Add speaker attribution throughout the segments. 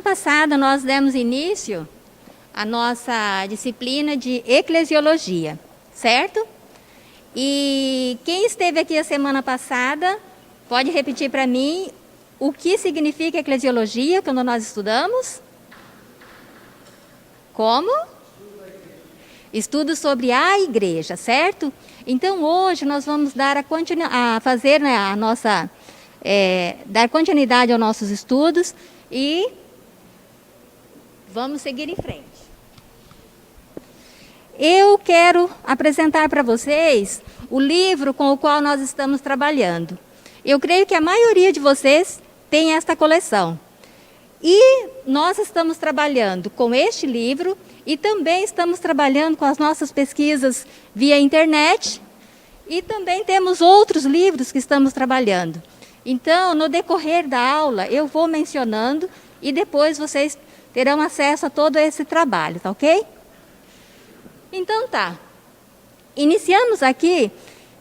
Speaker 1: passada nós demos início à nossa disciplina de eclesiologia, certo? E quem esteve aqui a semana passada, pode repetir para mim o que significa eclesiologia quando nós estudamos? Como? Estudo sobre a igreja, certo? Então hoje nós vamos dar dar continuidade aos nossos estudos e vamos seguir em frente. Eu quero apresentar para vocês o livro com o qual nós estamos trabalhando. Eu creio que a maioria de vocês tem esta coleção. E nós estamos trabalhando com este livro e também estamos trabalhando com as nossas pesquisas via internet e também temos outros livros que estamos trabalhando. Então, no decorrer da aula, eu vou mencionando e depois vocês terão acesso a todo esse trabalho, tá ok? Então tá, iniciamos aqui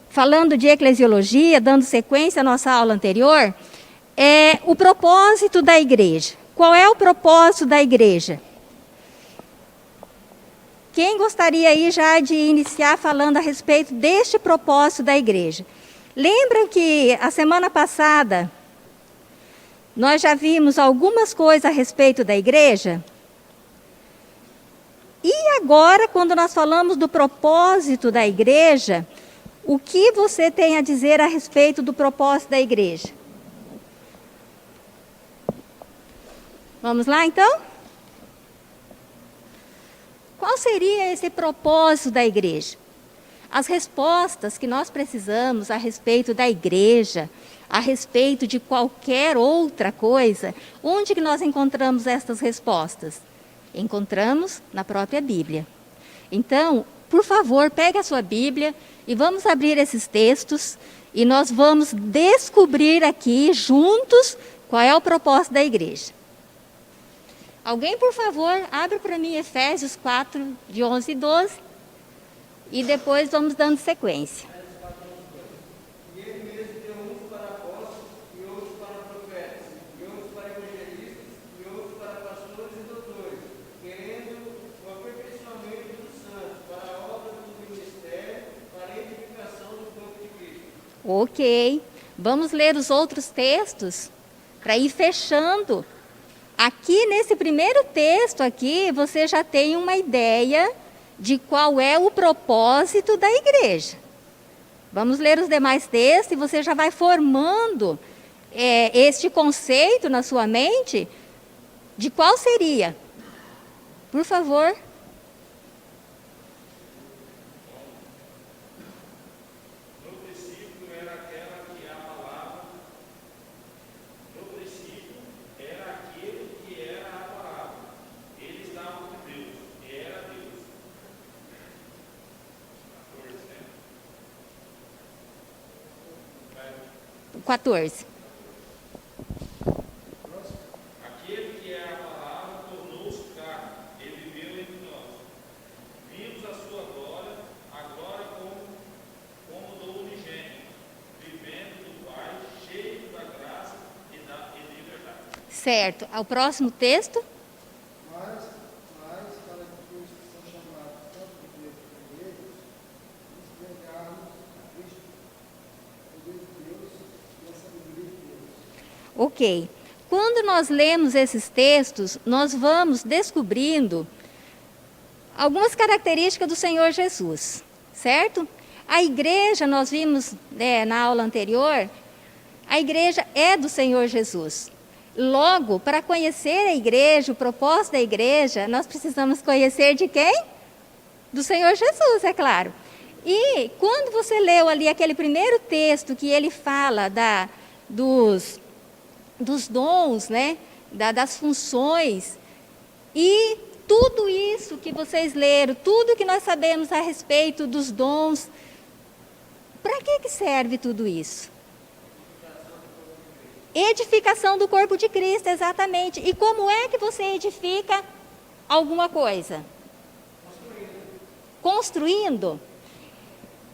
Speaker 1: falando de eclesiologia, dando sequência à nossa aula anterior, o propósito da igreja. Qual é o propósito da igreja? Quem gostaria aí já de iniciar falando a respeito deste propósito da igreja? Lembram que a semana passada nós já vimos algumas coisas a respeito da igreja? E agora, quando nós falamos do propósito da igreja, o que você tem a dizer a respeito do propósito da igreja? Vamos lá, então? Qual seria esse propósito da igreja? As respostas que nós precisamos a respeito da igreja, a respeito de qualquer outra coisa, onde que nós encontramos estas respostas? Encontramos na própria Bíblia. Então, por favor, pegue a sua Bíblia e vamos abrir esses textos e nós vamos descobrir aqui juntos qual é o propósito da igreja. Alguém, por favor, abre para mim Efésios 4, de 11 e 12, e depois vamos dando sequência.
Speaker 2: E ele mesmo deu uns para apóstolos, e outros para profetas, e outros para evangelistas, e outros para pastores e doutores, querendo o aperfeiçoamento dos santos, para a obra do ministério, para a edificação do corpo de Cristo.
Speaker 1: Ok, vamos ler os outros textos para ir fechando. Aqui nesse primeiro texto aqui, você já tem uma ideia de qual é o propósito da igreja. Vamos ler os demais textos e você já vai formando este conceito na sua mente de qual seria. Por favor. O 14.
Speaker 3: Aquele que é a palavra tornou-se carne, ele viveu entre nós. Vimos a sua glória, a glória como do unigênito, vivendo do Pai, cheio da graça e de verdade.
Speaker 1: Certo. Ao próximo texto.
Speaker 2: Mas, para que os que são chamados tanto de Deus como eles, entregarmos a Cristo, o poder de Deus e a sabedoria de Deus.
Speaker 1: Ok. Quando nós lemos esses textos, nós vamos descobrindo algumas características do Senhor Jesus, certo? A igreja, nós vimos na aula anterior, a igreja é do Senhor Jesus. Logo, para conhecer a igreja, o propósito da igreja, nós precisamos conhecer de quem? Do Senhor Jesus, é claro. E quando você leu ali aquele primeiro texto que ele fala dos dons, né? Das funções, e tudo isso que vocês leram, tudo que nós sabemos a respeito dos dons, para que serve tudo isso? Edificação do corpo de Cristo, exatamente. E como é que você edifica alguma coisa? Construindo.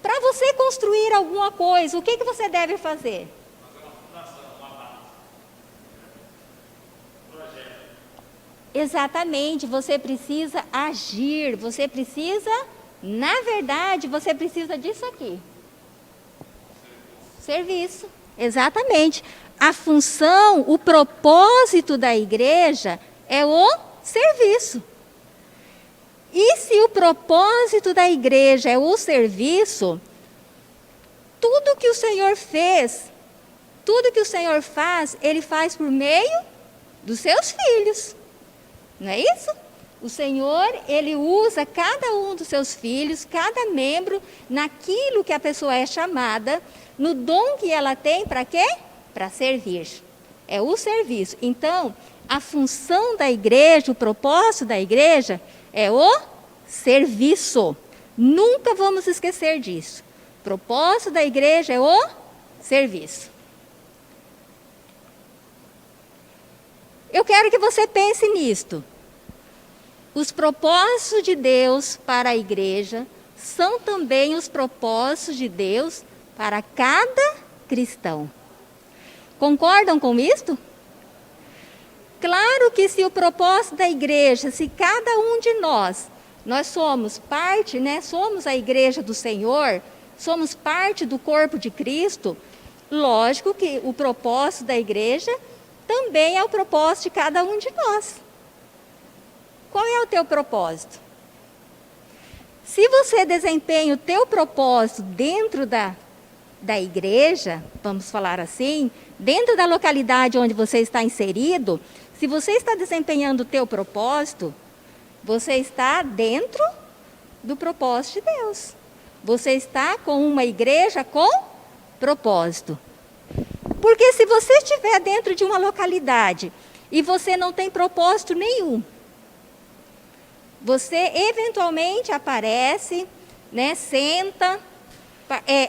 Speaker 1: Para você construir alguma coisa, o que você deve fazer? Exatamente, você precisa agir, você precisa, na verdade, você precisa disso aqui. Serviço, exatamente. A função, o propósito da igreja é o serviço. E se o propósito da igreja é o serviço, tudo que o Senhor fez, tudo que o Senhor faz, Ele faz por meio dos seus filhos. Não é isso? O Senhor, Ele usa cada um dos seus filhos, cada membro, naquilo que a pessoa é chamada, no dom que ela tem, para quê? Para servir. É o serviço. Então, a função da igreja, o propósito da igreja, é o serviço. Nunca vamos esquecer disso. O propósito da igreja é o serviço. Eu quero que você pense nisto. Os propósitos de Deus para a igreja são também os propósitos de Deus para cada cristão. Concordam com isto? Claro que se o propósito da igreja, se cada um de nós somos parte, somos a igreja do Senhor, somos parte do corpo de Cristo, lógico que o propósito da igreja também é o propósito de cada um de nós. Qual é o teu propósito? Se você desempenha o teu propósito dentro da igreja, vamos falar assim, dentro da localidade onde você está inserido, se você está desempenhando o teu propósito, você está dentro do propósito de Deus. Você está com uma igreja com propósito. Porque se você estiver dentro de uma localidade e você não tem propósito nenhum, você eventualmente aparece, senta,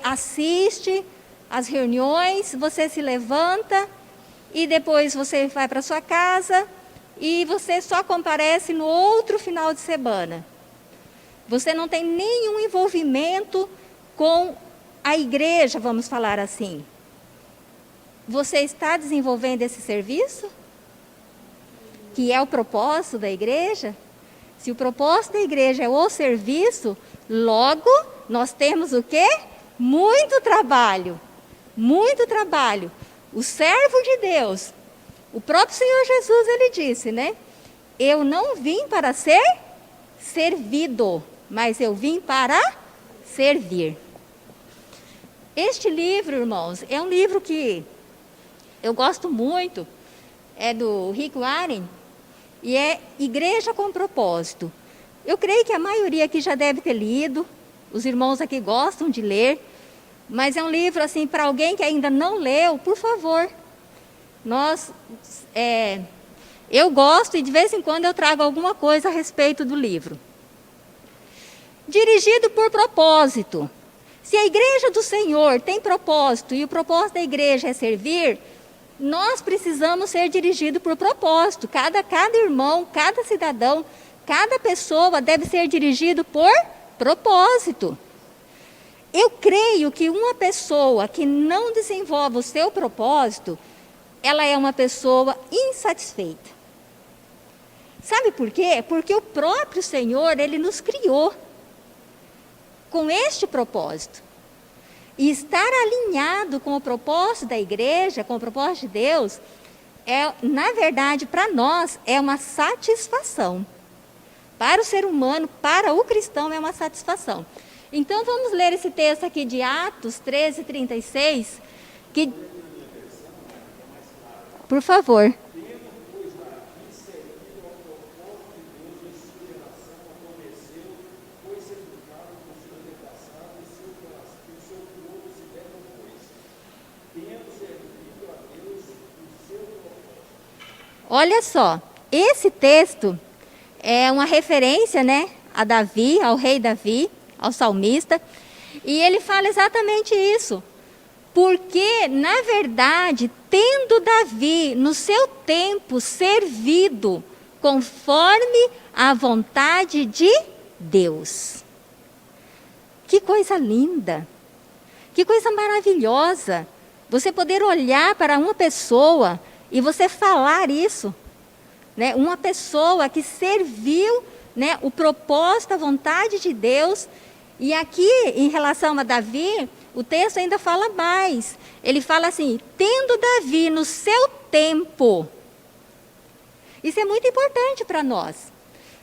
Speaker 1: assiste às reuniões, você se levanta e depois você vai para sua casa e você só comparece no outro final de semana. Você não tem nenhum envolvimento com a igreja, vamos falar assim. Você está desenvolvendo esse serviço? Que é o propósito da igreja? Se o propósito da igreja é o serviço, logo nós temos o quê? Muito trabalho. Muito trabalho. O servo de Deus, o próprio Senhor Jesus, ele disse, eu não vim para ser servido, mas eu vim para servir. Este livro, irmãos, é um livro que eu gosto muito, é do Rick Warren, e é Igreja com Propósito. Eu creio que a maioria aqui já deve ter lido, os irmãos aqui gostam de ler, mas é um livro assim, para alguém que ainda não leu, por favor. Eu gosto e de vez em quando eu trago alguma coisa a respeito do livro. Dirigido por propósito. Se a igreja do Senhor tem propósito e o propósito da igreja é servir, nós precisamos ser dirigidos por propósito. Cada irmão, cada cidadão, cada pessoa deve ser dirigido por propósito. Eu creio que uma pessoa que não desenvolve o seu propósito, ela é uma pessoa insatisfeita. Sabe por quê? Porque o próprio Senhor, Ele nos criou com este propósito. E estar alinhado com o propósito da igreja, com o propósito de Deus, na verdade, para nós, é uma satisfação. Para o ser humano, para o cristão, é uma satisfação. Então, vamos ler esse texto aqui de Atos 13:36, que... Por favor. Olha só, esse texto é uma referência, a Davi, ao rei Davi, ao salmista, e ele fala exatamente isso. Porque, na verdade, tendo Davi, no seu tempo, servido conforme a vontade de Deus. Que coisa linda, que coisa maravilhosa, você poder olhar para uma pessoa e você falar isso. né? Uma pessoa que serviu, né, o propósito, a vontade de Deus. E aqui, em relação a Davi, o texto ainda fala mais. Ele fala assim, tendo Davi no seu tempo. Isso é muito importante para nós.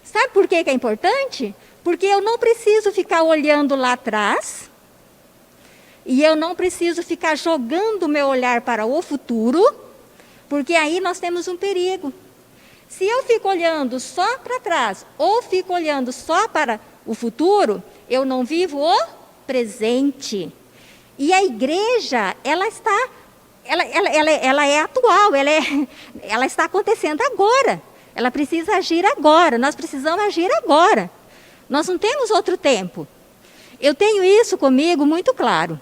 Speaker 1: Sabe por que é importante? Porque eu não preciso ficar olhando lá atrás, e eu não preciso ficar jogando o meu olhar para o futuro, porque aí nós temos um perigo. Se eu fico olhando só para trás, ou fico olhando só para o futuro, eu não vivo o presente. E a igreja, ela é atual, ela está acontecendo agora. Ela precisa agir agora, nós precisamos agir agora. Nós não temos outro tempo. Eu tenho isso comigo muito claro.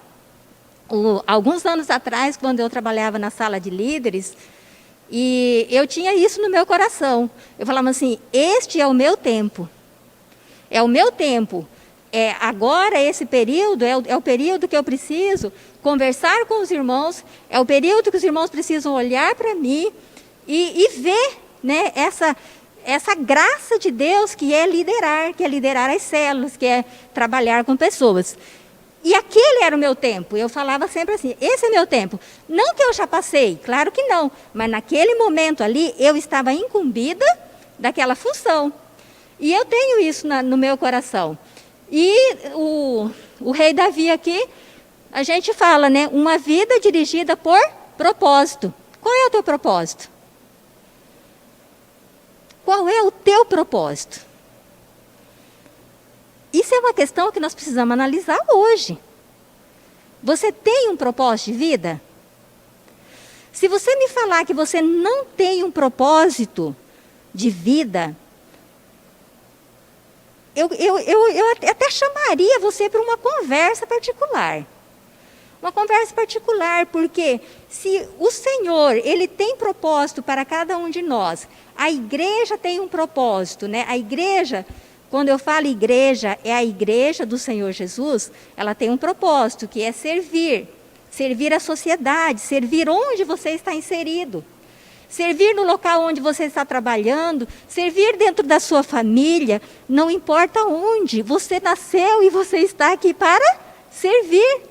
Speaker 1: Alguns anos atrás, quando eu trabalhava na sala de líderes, e eu tinha isso no meu coração. Eu falava assim, este é o meu tempo. É o meu tempo. Agora, esse período, é o período que eu preciso conversar com os irmãos, é o período que os irmãos precisam olhar para mim e ver, né, essa graça de Deus que é liderar as células, que é trabalhar com pessoas. E aquele era o meu tempo. Eu falava sempre assim, esse é meu tempo. Não que eu já passei, claro que não. Mas naquele momento ali, eu estava incumbida daquela função. E eu tenho isso no meu coração. E o rei Davi aqui, a gente fala, né? Uma vida dirigida por propósito. Qual é o teu propósito? Qual é o teu propósito? Isso é uma questão que nós precisamos analisar hoje. Você tem um propósito de vida? Se você me falar que você não tem um propósito de vida, eu até chamaria você para uma conversa particular. Uma conversa particular, porque se o Senhor, Ele tem propósito para cada um de nós, a igreja tem um propósito, né? A igreja, quando eu falo igreja, é a igreja do Senhor Jesus, ela tem um propósito, que é servir a sociedade, servir onde você está inserido, servir no local onde você está trabalhando, servir dentro da sua família, não importa onde, você nasceu e você está aqui para servir.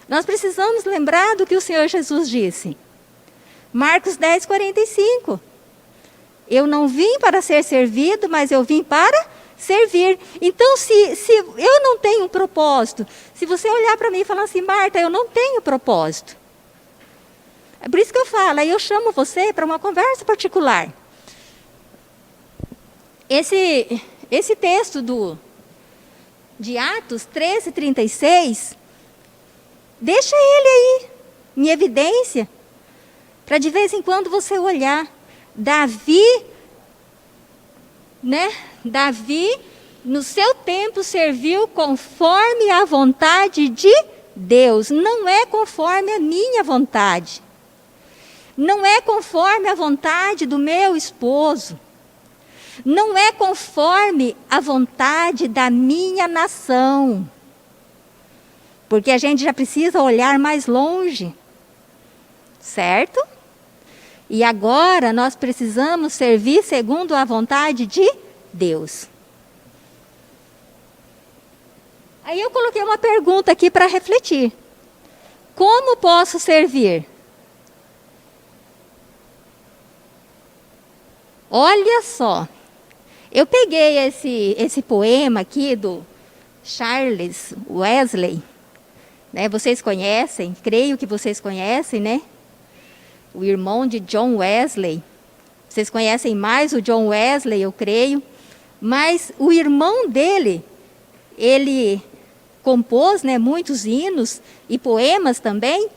Speaker 1: Nós precisamos lembrar do que o Senhor Jesus disse. Marcos 10, 45. Eu não vim para ser servido, mas eu vim para servir. Então, se eu não tenho um propósito, se você olhar para mim e falar assim, Marta, eu não tenho propósito. É por isso que eu falo, aí eu chamo você para uma conversa particular. Esse texto de Atos 13, 36, deixa ele aí, em evidência, para de vez em quando você olhar. Davi, no seu tempo, serviu conforme a vontade de Deus. Não é conforme a minha vontade. Não é conforme a vontade do meu esposo. Não é conforme a vontade da minha nação. Porque a gente já precisa olhar mais longe. Certo? E agora nós precisamos servir segundo a vontade de Deus. Aí eu coloquei uma pergunta aqui para refletir. Como posso servir? Olha só, eu peguei esse poema aqui do Charles Wesley, né? Vocês conhecem, creio que vocês conhecem, né? O irmão de John Wesley. Vocês conhecem mais o John Wesley, eu creio. Mas o irmão dele, ele compôs, né, muitos hinos e poemas também.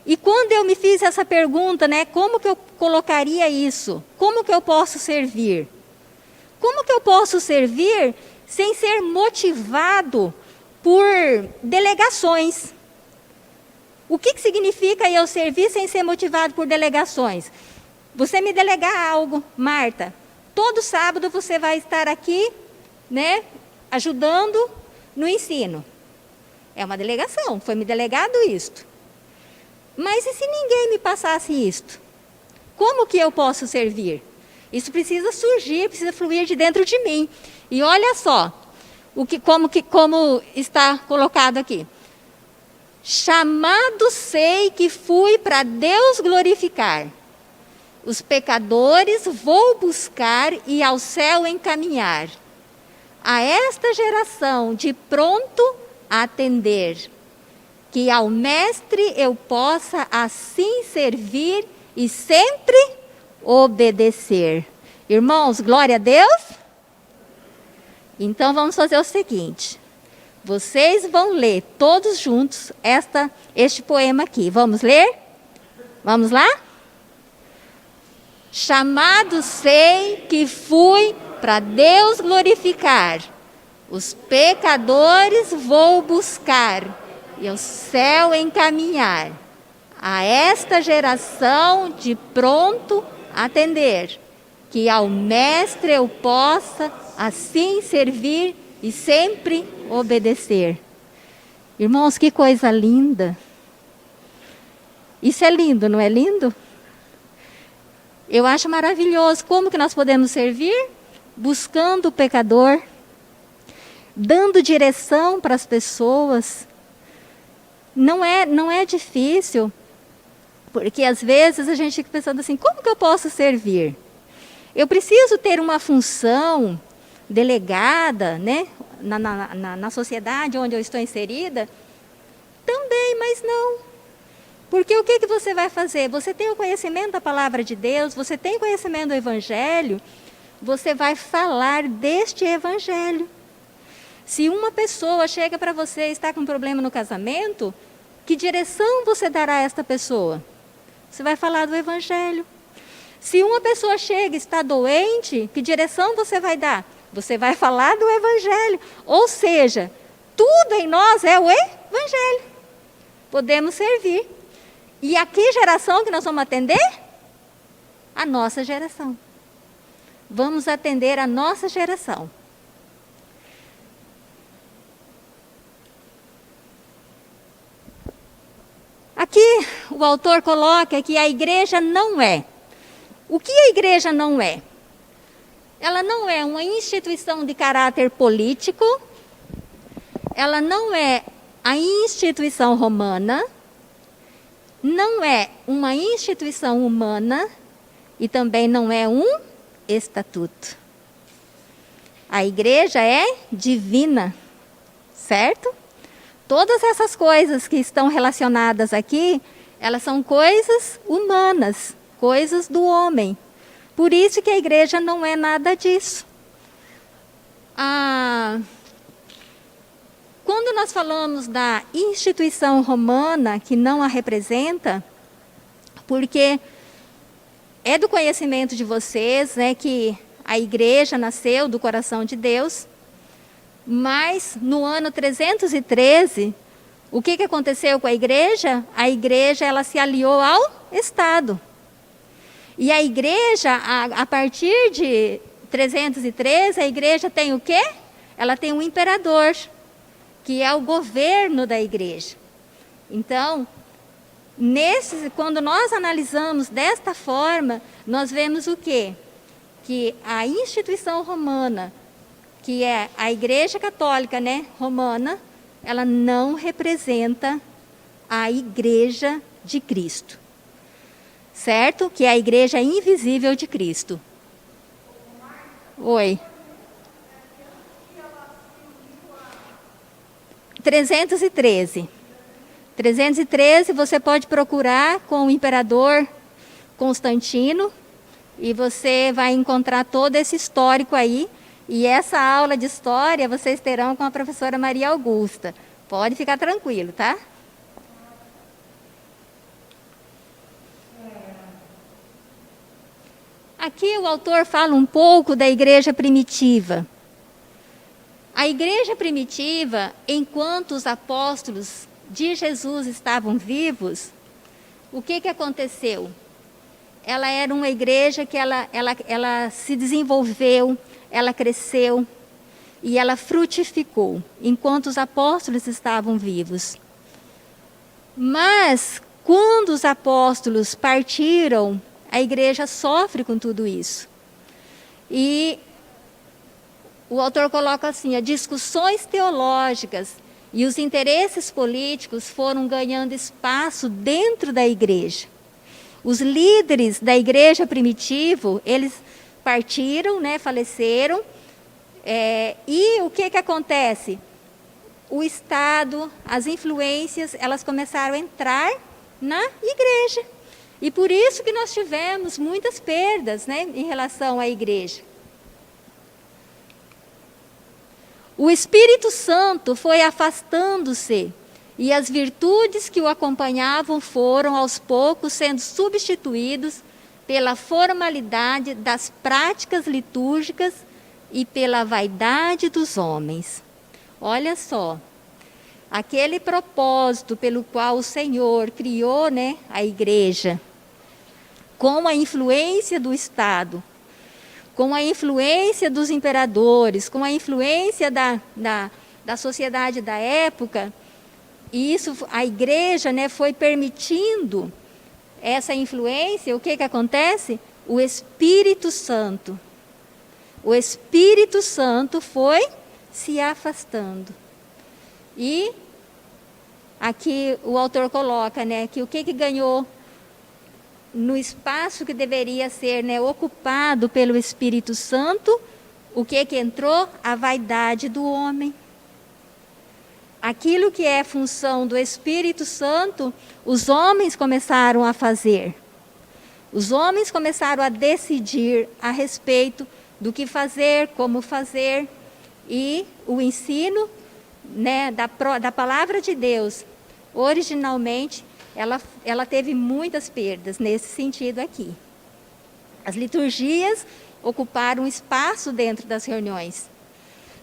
Speaker 1: E quando eu me fiz essa pergunta, né, como que eu colocaria isso? Como que eu posso servir? Como que eu posso servir sem ser motivado por delegações? O que significa eu servir sem ser motivado por delegações? Você me delegar algo, Marta, todo sábado você vai estar aqui, né, ajudando no ensino. É uma delegação, foi me delegado isto. Mas e se ninguém me passasse isto? Como que eu posso servir? Isso precisa surgir, precisa fluir de dentro de mim. E olha só, como está colocado aqui. Chamado sei que fui para Deus glorificar. Os pecadores vou buscar e ao céu encaminhar. A esta geração de pronto atender. Que ao Mestre eu possa assim servir e sempre obedecer. Irmãos, glória a Deus? Então vamos fazer o seguinte. Vocês vão ler todos juntos este poema aqui. Vamos ler? Vamos lá? Chamado sei que fui para Deus glorificar. Os pecadores vou buscar e ao céu encaminhar. A esta geração de pronto atender. Que ao Mestre eu possa assim servir e sempre obedecer. Irmãos, que coisa linda. Isso é lindo, não é lindo? Eu acho maravilhoso. Como que nós podemos servir? Buscando o pecador, dando direção para as pessoas. Não é difícil, porque às vezes a gente fica pensando assim, como que eu posso servir? Eu preciso ter uma função delegada, né, na sociedade onde eu estou inserida? Também, mas não. Porque o que você vai fazer? Você tem o conhecimento da palavra de Deus, você tem conhecimento do Evangelho, você vai falar deste Evangelho. Se uma pessoa chega para você e está com um problema no casamento, que direção você dará a esta pessoa? Você vai falar do Evangelho. Se uma pessoa chega e está doente, que direção você vai dar? Você vai falar do Evangelho. Ou seja, tudo em nós é o Evangelho. Podemos servir. E a que geração que nós vamos atender? A nossa geração. Vamos atender a nossa geração. Aqui o autor coloca que a igreja não é. O que a igreja não é? Ela não é uma instituição de caráter político, ela não é a instituição romana, não é uma instituição humana e também não é um estatuto. A igreja é divina, certo? Todas essas coisas que estão relacionadas aqui, elas são coisas humanas, coisas do homem. Por isso que a igreja não é nada disso. Quando nós falamos da instituição romana, que não a representa, porque é do conhecimento de vocês, né, que a igreja nasceu do coração de Deus, mas no ano 313, o que aconteceu com a igreja? A igreja ela se aliou ao Estado. E a igreja, a partir de 313, a igreja tem o quê? Ela tem um imperador, que é o governo da igreja. Então, quando nós analisamos desta forma, nós vemos o quê? Que a instituição romana, que é a igreja católica, né, romana, ela não representa a igreja de Cristo. Certo? Que é a igreja invisível de Cristo. Oi. 313. 313 você pode procurar com o imperador Constantino e você vai encontrar todo esse histórico aí. E essa aula de história vocês terão com a professora Maria Augusta. Pode ficar tranquilo, tá? Aqui o autor fala um pouco da igreja primitiva. A igreja primitiva, enquanto os apóstolos de Jesus estavam vivos, o que aconteceu? Ela era uma igreja que ela se desenvolveu, ela cresceu e ela frutificou, enquanto os apóstolos estavam vivos. Mas, quando os apóstolos partiram, a igreja sofre com tudo isso. E o autor coloca assim: as discussões teológicas e os interesses políticos foram ganhando espaço dentro da igreja. Os líderes da igreja primitiva, eles partiram, né, faleceram, e o que acontece? O Estado, as influências, elas começaram a entrar na igreja. E por isso que nós tivemos muitas perdas, né, em relação à igreja. O Espírito Santo foi afastando-se e as virtudes que o acompanhavam foram aos poucos sendo substituídos pela formalidade das práticas litúrgicas e pela vaidade dos homens. Olha só, aquele propósito pelo qual o Senhor criou, né, a igreja, com a influência do Estado, com a influência dos imperadores, com a influência da sociedade da época, e isso, a igreja, né, foi permitindo essa influência. O que acontece? O Espírito Santo foi se afastando. E aqui o autor coloca, né, que o que ganhou no espaço que deveria ser, né, ocupado pelo Espírito Santo, o que entrou? A vaidade do homem. Aquilo que é função do Espírito Santo, os homens começaram a fazer. Os homens começaram a decidir a respeito do que fazer, como fazer, e o ensino, né, da palavra de Deus, originalmente, ela teve muitas perdas nesse sentido aqui. As liturgias ocuparam espaço dentro das reuniões.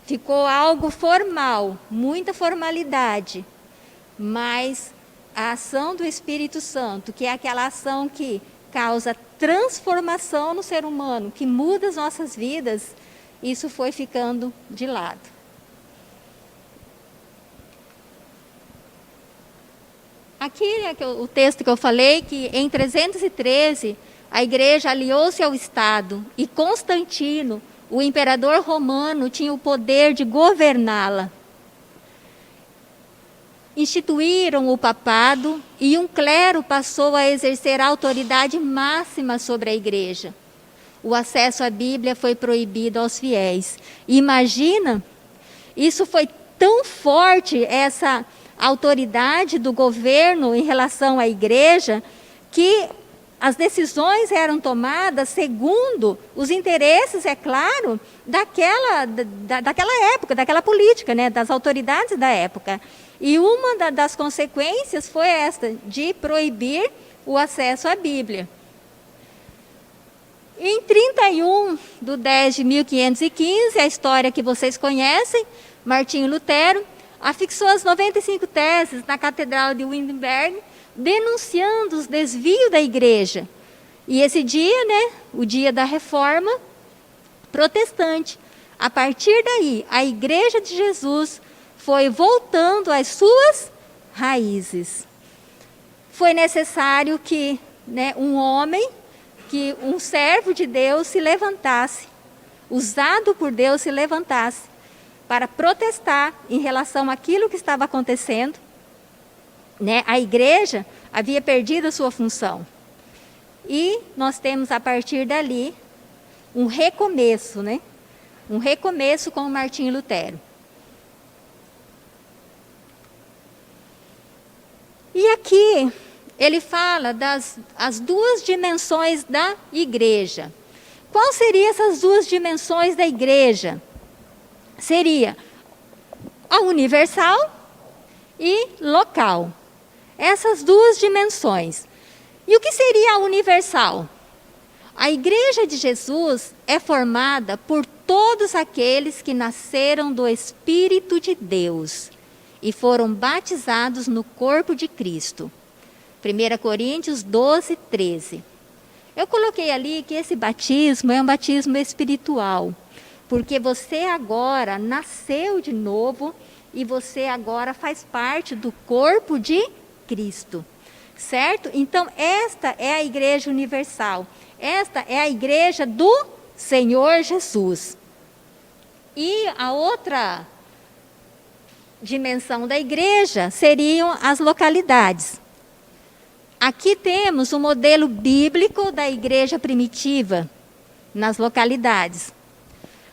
Speaker 1: Ficou algo formal, muita formalidade, mas a ação do Espírito Santo, que é aquela ação que causa transformação no ser humano, que muda as nossas vidas, isso foi ficando de lado. Aqui é o texto que eu falei, que em 313 a igreja aliou-se ao Estado e Constantino, o imperador romano, tinha o poder de governá-la. Instituíram o papado e um clero passou a exercer a autoridade máxima sobre a igreja. O acesso à Bíblia foi proibido aos fiéis. Imagina, isso foi tão forte, essa autoridade do governo em relação à igreja, que as decisões eram tomadas segundo os interesses, é claro, daquela época, daquela política, né, das autoridades da época. E uma das consequências foi esta, de proibir o acesso à Bíblia. Em 31 de 10 de 1515, a história que vocês conhecem, Martinho Lutero afixou as 95 teses na Catedral de Wittenberg, denunciando os desvios da igreja. E esse dia, né, o dia da reforma protestante, a partir daí, a Igreja de Jesus foi voltando às suas raízes. Foi necessário que, né, um homem, que um servo de Deus se levantasse, usado por Deus se levantasse, para protestar em relação àquilo que estava acontecendo, né? A igreja havia perdido a sua função. E nós temos, a partir dali, um recomeço, né? Um recomeço com o Martinho Lutero. E aqui ele fala as duas dimensões da igreja. Quais seriam essas duas dimensões da igreja? Seria a universal e local. Essas duas dimensões. E o que seria a universal? A Igreja de Jesus é formada por todos aqueles que nasceram do Espírito de Deus e foram batizados no corpo de Cristo. 1 Coríntios 12, 13. Eu coloquei ali que esse batismo é um batismo espiritual, porque você agora nasceu de novo e você agora faz parte do corpo de Cristo, certo? Então, esta é a igreja universal, esta é a igreja do Senhor Jesus. E a outra dimensão da igreja seriam as localidades. Aqui temos o modelo bíblico da igreja primitiva nas localidades.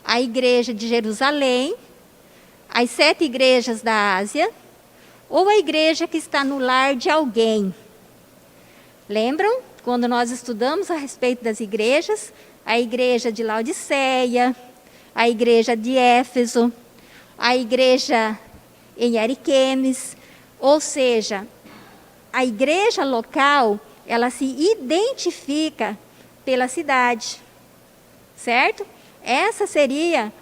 Speaker 1: A igreja de Jerusalém, as 7 igrejas da Ásia, ou a igreja que está no lar de alguém. Lembram? Quando nós estudamos a respeito das igrejas, a igreja de Laodiceia, a igreja de Éfeso, a igreja em Ariquemes, ou seja, a igreja local, ela se identifica pela cidade, certo? Essas seriam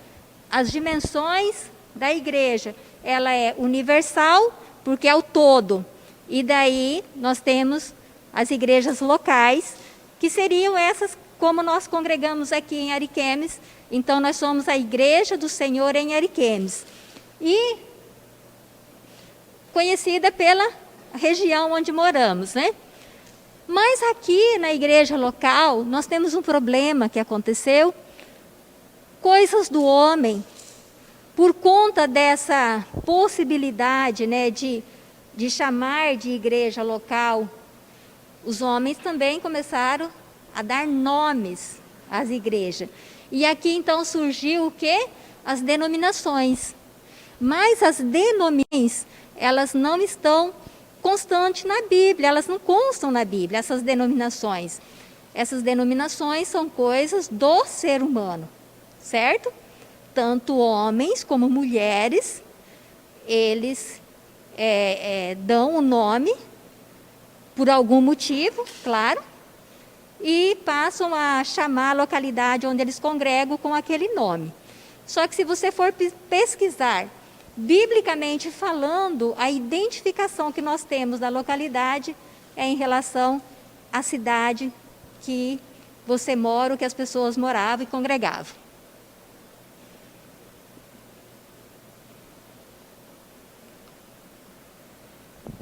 Speaker 1: as dimensões da igreja. Ela é universal, porque é o todo. E daí nós temos as igrejas locais, que seriam essas como nós congregamos aqui em Ariquemes. Então nós somos a igreja do Senhor em Ariquemes. E conhecida pela região onde moramos, né? Mas aqui na igreja local, nós temos um problema que aconteceu. Coisas do homem, por conta dessa possibilidade, né, de chamar de igreja local, os homens também começaram a dar nomes às igrejas. E aqui então surgiu o quê? As denominações. Mas as denominações, elas não estão constantes na Bíblia, elas não constam na Bíblia, essas denominações. Essas denominações são coisas do ser humano, certo? Tanto homens como mulheres, eles dão o nome por algum motivo, claro, e passam a chamar a localidade onde eles congregam com aquele nome. Só que se você for pesquisar, biblicamente falando, a identificação que nós temos da localidade é em relação à cidade que você mora, ou que as pessoas moravam e congregavam.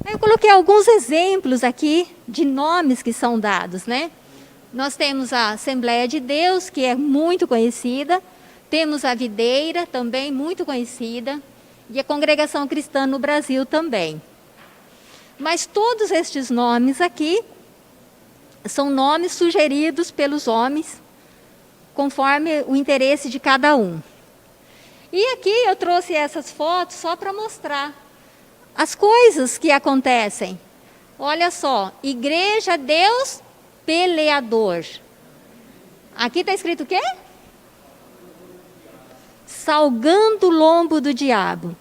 Speaker 1: Eu coloquei alguns exemplos aqui de nomes que são dados, né? Nós temos a Assembleia de Deus, que é muito conhecida, temos a Videira, também muito conhecida, e a Congregação Cristã no Brasil também. Mas todos estes nomes aqui são nomes sugeridos pelos homens, conforme o interesse de cada um. E aqui eu trouxe essas fotos só para mostrar as coisas que acontecem. Olha só, Igreja Deus Peleador. Aqui está escrito o quê? Salgando o lombo do diabo.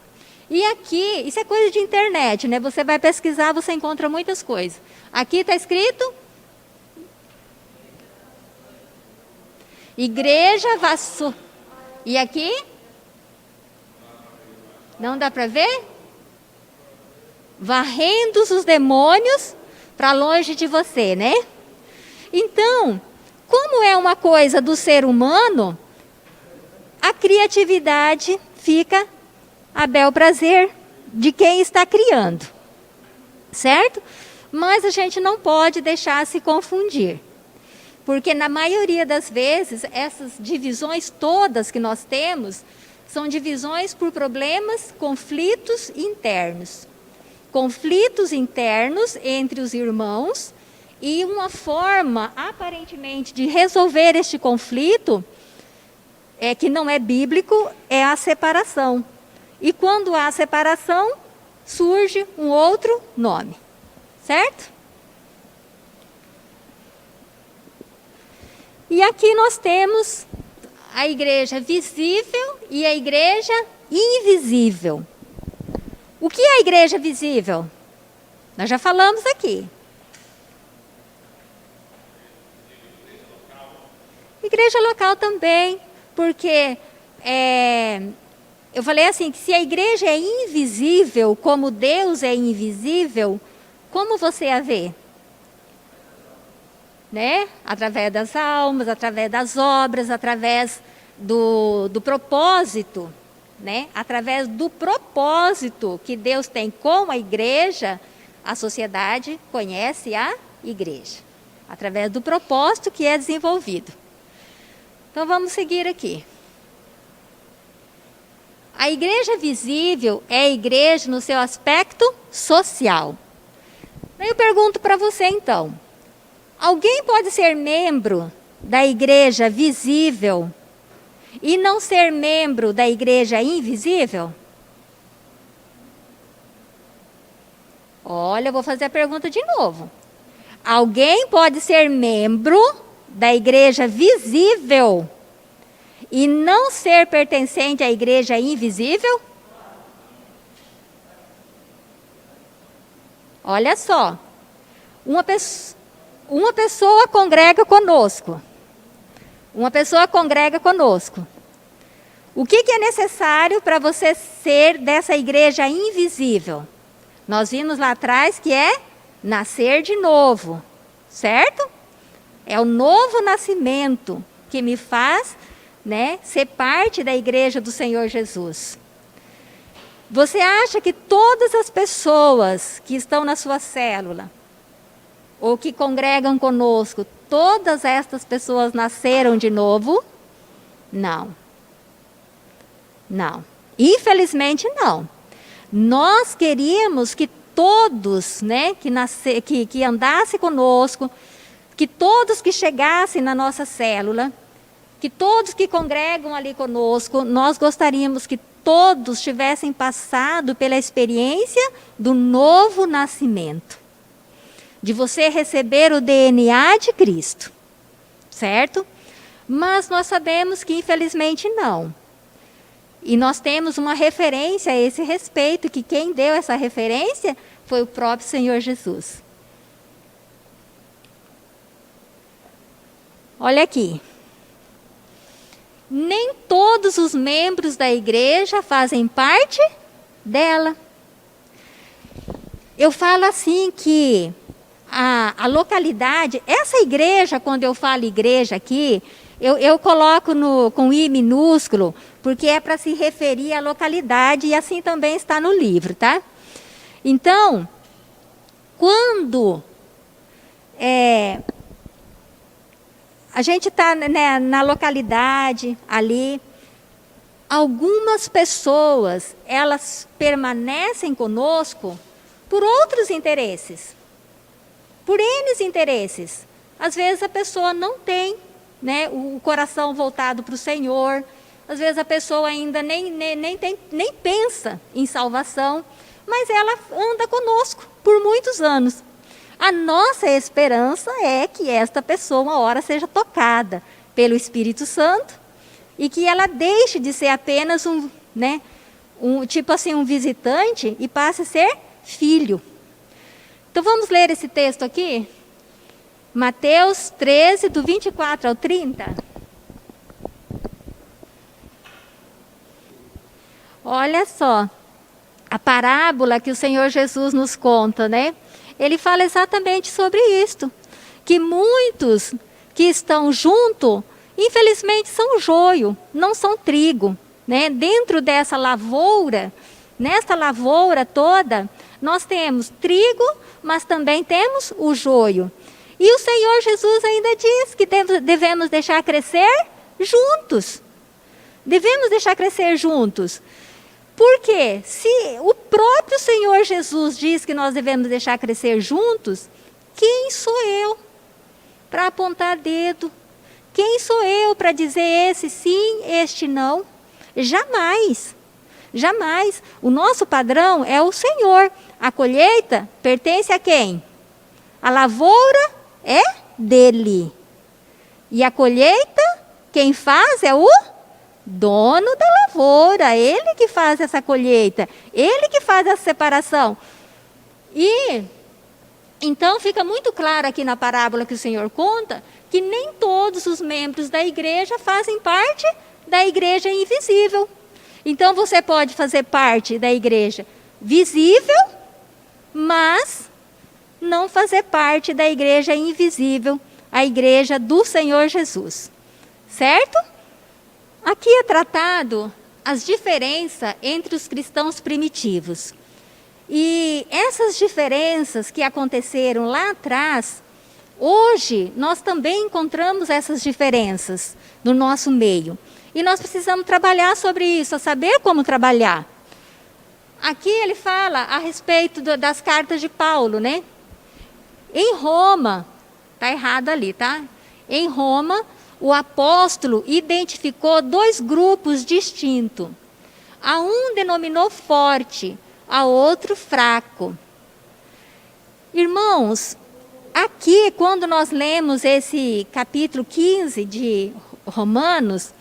Speaker 1: E aqui, isso é coisa de internet, né? Você vai pesquisar, você encontra muitas coisas. Aqui está escrito Igreja Vassoura. E aqui? Não dá para ver? Varrendo os demônios para longe de você, né? Então, como é uma coisa do ser humano, a criatividade fica a bel prazer de quem está criando, certo? Mas a gente não pode deixar se confundir, porque na maioria das vezes, essas divisões todas que nós temos, são divisões por problemas, conflitos internos. Conflitos internos entre os irmãos, e uma forma, aparentemente, de resolver este conflito, que não é bíblico, é a separação. E quando há separação, surge um outro nome, certo? E aqui nós temos a igreja visível e a igreja invisível. O que é a igreja visível? Nós já falamos aqui. Igreja local também, porque eu falei assim, que se a igreja é invisível, como Deus é invisível, como você a vê? Né? Através das almas, através das obras, através do propósito, né? Através do propósito que Deus tem com a igreja, a sociedade conhece a igreja. Através do propósito que é desenvolvido. Então vamos seguir aqui. A igreja visível é a igreja no seu aspecto social. Eu pergunto para você então, alguém pode ser membro da igreja visível e não ser membro da igreja invisível? Olha, eu vou fazer a pergunta de novo. Alguém pode ser membro da igreja visível e não ser pertencente à igreja invisível? Olha só, uma pessoa congrega conosco. Uma pessoa congrega conosco. O que é necessário para você ser dessa igreja invisível? Nós vimos lá atrás que é nascer de novo, certo? É o novo nascimento que me faz, ser parte da igreja do Senhor Jesus. Você acha que todas as pessoas que estão na sua célula, ou que congregam conosco, todas estas pessoas nasceram de novo? Não. Não. Infelizmente não. Nós queríamos que todos, que andassem conosco, que todos que chegassem na nossa célula, que todos que congregam ali conosco, nós gostaríamos que todos tivessem passado pela experiência do novo nascimento. De você receber o DNA de Cristo, certo? Mas nós sabemos que infelizmente não. E nós temos uma referência a esse respeito, que quem deu essa referência foi o próprio Senhor Jesus. Olha aqui. Nem todos os membros da igreja fazem parte dela. Eu falo assim que a localidade, essa igreja, quando eu falo igreja aqui, eu coloco com I minúsculo, porque é para se referir à localidade, e assim também está no livro, tá? Então, quando a gente está na localidade ali, algumas pessoas, elas permanecem conosco por outros interesses, por N interesses. Às vezes a pessoa não tem o coração voltado para o Senhor, às vezes a pessoa ainda nem pensa em salvação, mas ela anda conosco por muitos anos. A nossa esperança é que esta pessoa uma hora seja tocada pelo Espírito Santo e que ela deixe de ser apenas um visitante e passe a ser filho. Então vamos ler esse texto aqui? Mateus 13, do 24 ao 30. Olha só, a parábola que o Senhor Jesus nos conta, Ele fala exatamente sobre isto, que muitos que estão junto, infelizmente são joio, não são trigo, Dentro dessa lavoura, nessa lavoura toda, nós temos trigo, mas também temos o joio. E o Senhor Jesus ainda diz que devemos deixar crescer juntos. Devemos deixar crescer juntos. Porque se o próprio Senhor Jesus diz que nós devemos deixar crescer juntos, quem sou eu para apontar dedo? Quem sou eu para dizer esse sim, este não? Jamais. Jamais. O nosso padrão é o Senhor. A colheita pertence a quem? A lavoura é dele. E a colheita, quem faz é o dono da lavoura. Ele que faz essa colheita. Ele que faz essa separação. E então fica muito claro aqui na parábola que o Senhor conta que nem todos os membros da igreja fazem parte da igreja invisível. Então você pode fazer parte da igreja visível, mas não fazer parte da igreja invisível, a igreja do Senhor Jesus. Certo? Aqui é tratado as diferenças entre os cristãos primitivos. E essas diferenças que aconteceram lá atrás, Hoje, nós também encontramos essas diferenças no nosso meio. E nós precisamos trabalhar sobre isso, saber como trabalhar. Aqui ele fala a respeito das cartas de Paulo, né? Em Roma, está errado ali, tá? Em Roma, o apóstolo identificou 2 grupos distintos. A um denominou forte, a outro fraco. Irmãos, aqui quando nós lemos esse capítulo 15 de Romanos,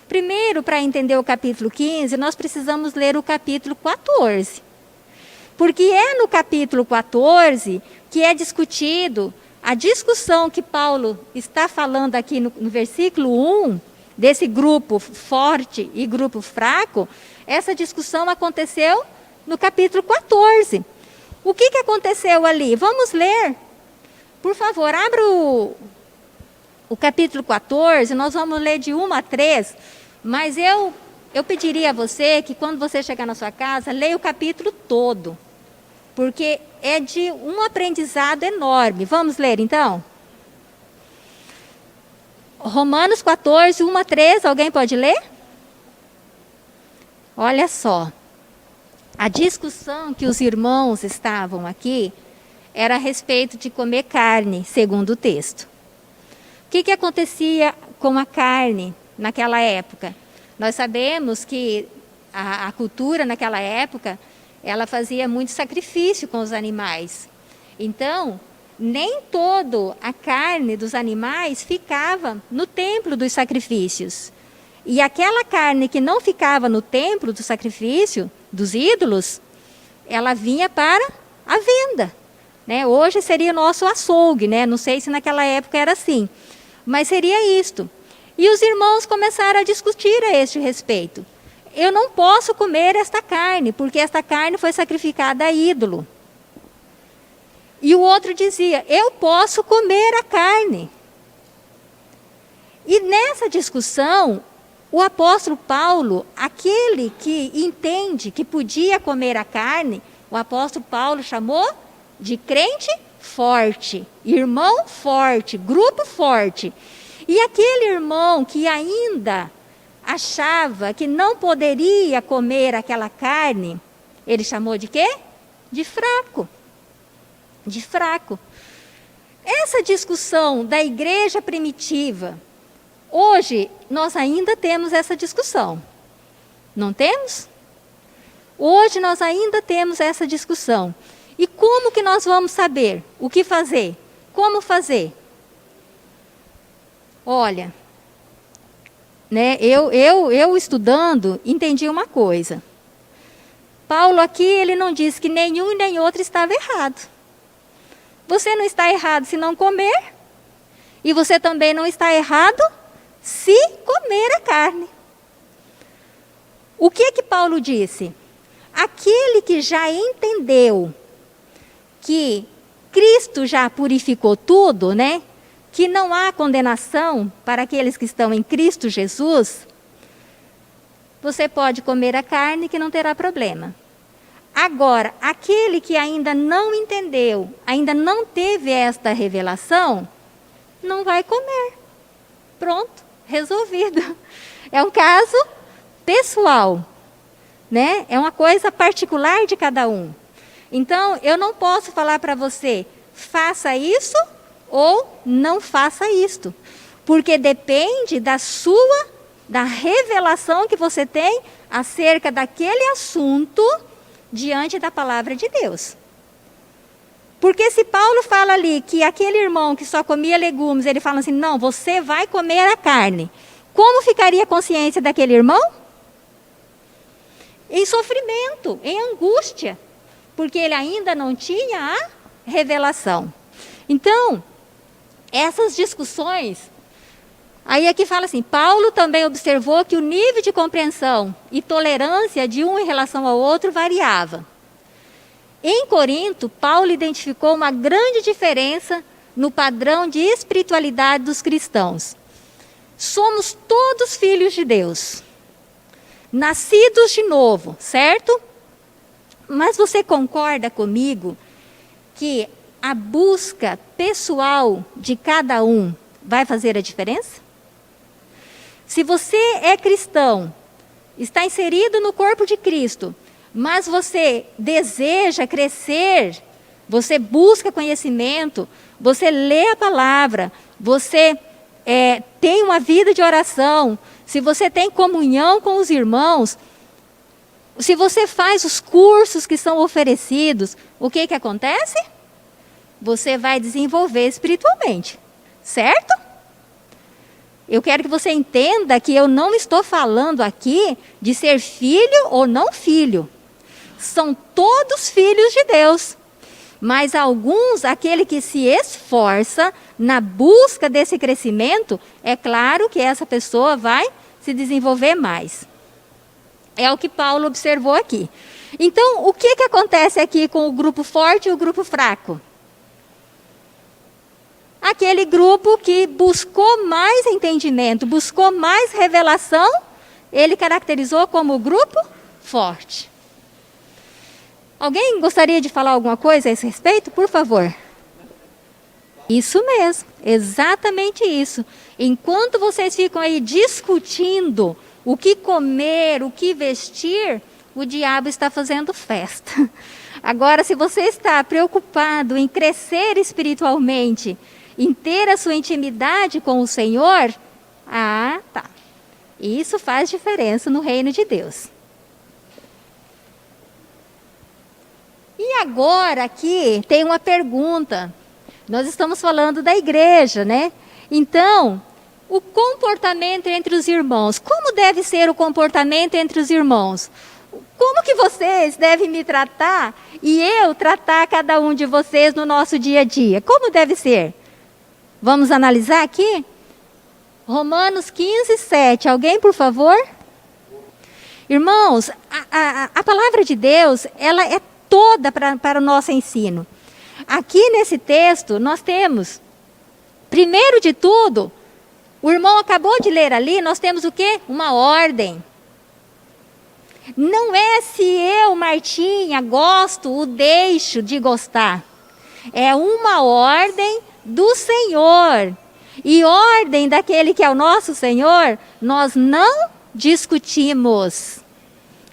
Speaker 1: primeiro, para entender o capítulo 15, nós precisamos ler o capítulo 14. Porque é no capítulo 14 que é discutido a discussão que Paulo está falando aqui no versículo 1, desse grupo forte e grupo fraco. Essa discussão aconteceu no capítulo 14. O que aconteceu ali? Vamos ler. Por favor, abra o capítulo 14, nós vamos ler de 1 a 3, mas eu pediria a você que quando você chegar na sua casa, leia o capítulo todo, porque é de um aprendizado enorme. Vamos ler então? Romanos 14, 1 a 3, alguém pode ler? Olha só, a discussão que os irmãos estavam aqui era a respeito de comer carne, segundo o texto. O que acontecia com a carne naquela época? Nós sabemos que a cultura naquela época, ela fazia muito sacrifício com os animais. Então, nem toda a carne dos animais ficava no templo dos sacrifícios. E aquela carne que não ficava no templo do sacrifício, dos ídolos, ela vinha para a venda. Né? Hoje seria o nosso açougue, né? Não sei se naquela época era assim, mas seria isto. E os irmãos começaram a discutir a este respeito. Eu não posso comer esta carne, porque esta carne foi sacrificada a ídolo. E o outro dizia, eu posso comer a carne. E nessa discussão, o apóstolo Paulo, aquele que entende que podia comer a carne, o apóstolo Paulo chamou de crente forte, irmão forte, grupo forte. E aquele irmão que ainda achava que não poderia comer aquela carne, ele chamou de quê? De fraco. De fraco. Essa discussão da igreja primitiva, hoje nós ainda temos essa discussão. Não temos? Hoje nós ainda temos essa discussão. E como que nós vamos saber o que fazer? Como fazer? Olha, né, eu estudando, entendi uma coisa. Paulo aqui, ele não disse que nenhum e nem outro estava errado. Você não está errado se não comer, e você também não está errado se comer a carne. O que Paulo disse? Aquele que já entendeu que Cristo já purificou tudo, né? Que não há condenação para aqueles que estão em Cristo Jesus, você pode comer a carne que não terá problema. Agora, aquele que ainda não entendeu, ainda não teve esta revelação, não vai comer. Pronto, resolvido. É um caso pessoal, né? É uma coisa particular de cada um. Então, eu não posso falar para você, faça isso ou não faça isto. Porque depende da revelação que você tem acerca daquele assunto diante da palavra de Deus. Porque se Paulo fala ali que aquele irmão que só comia legumes, ele fala assim, não, você vai comer a carne. Como ficaria a consciência daquele irmão? Em sofrimento, em angústia. Porque ele ainda não tinha a revelação. Então, essas discussões, aí aqui fala assim, Paulo também observou que o nível de compreensão e tolerância de um em relação ao outro variava. Em Corinto, Paulo identificou uma grande diferença no padrão de espiritualidade dos cristãos. Somos todos filhos de Deus, nascidos de novo, certo? Mas você concorda comigo que a busca pessoal de cada um vai fazer a diferença? Se você é cristão, está inserido no corpo de Cristo, mas você deseja crescer, você busca conhecimento, você lê a palavra, você tem uma vida de oração, se você tem comunhão com os irmãos, se você faz os cursos que são oferecidos, o que acontece? Você vai desenvolver espiritualmente, certo? Eu quero que você entenda que eu não estou falando aqui de ser filho ou não filho. São todos filhos de Deus. Mas alguns, aquele que se esforça na busca desse crescimento, é claro que essa pessoa vai se desenvolver mais. É o que Paulo observou aqui. Então, o que acontece aqui com o grupo forte e o grupo fraco? Aquele grupo que buscou mais entendimento, buscou mais revelação, ele caracterizou como o grupo forte. Alguém gostaria de falar alguma coisa a esse respeito? Por favor. Isso mesmo, exatamente isso. Enquanto vocês ficam aí discutindo o que comer, o que vestir, o diabo está fazendo festa. Agora, se você está preocupado em crescer espiritualmente, em ter a sua intimidade com o Senhor, tá. Isso faz diferença no reino de Deus. E agora aqui tem uma pergunta. Nós estamos falando da igreja, né? Então, o comportamento entre os irmãos. Como deve ser o comportamento entre os irmãos? Como que vocês devem me tratar e eu tratar cada um de vocês no nosso dia a dia? Como deve ser? Vamos analisar aqui? Romanos 15, 7. Alguém, por favor? Irmãos, a palavra de Deus, ela é toda para o nosso ensino. Aqui nesse texto, nós temos, primeiro de tudo, o irmão acabou de ler ali, nós temos o quê? Uma ordem. Não é se eu, Martinha, gosto ou deixo de gostar. É uma ordem do Senhor. E ordem daquele que é o nosso Senhor, nós não discutimos.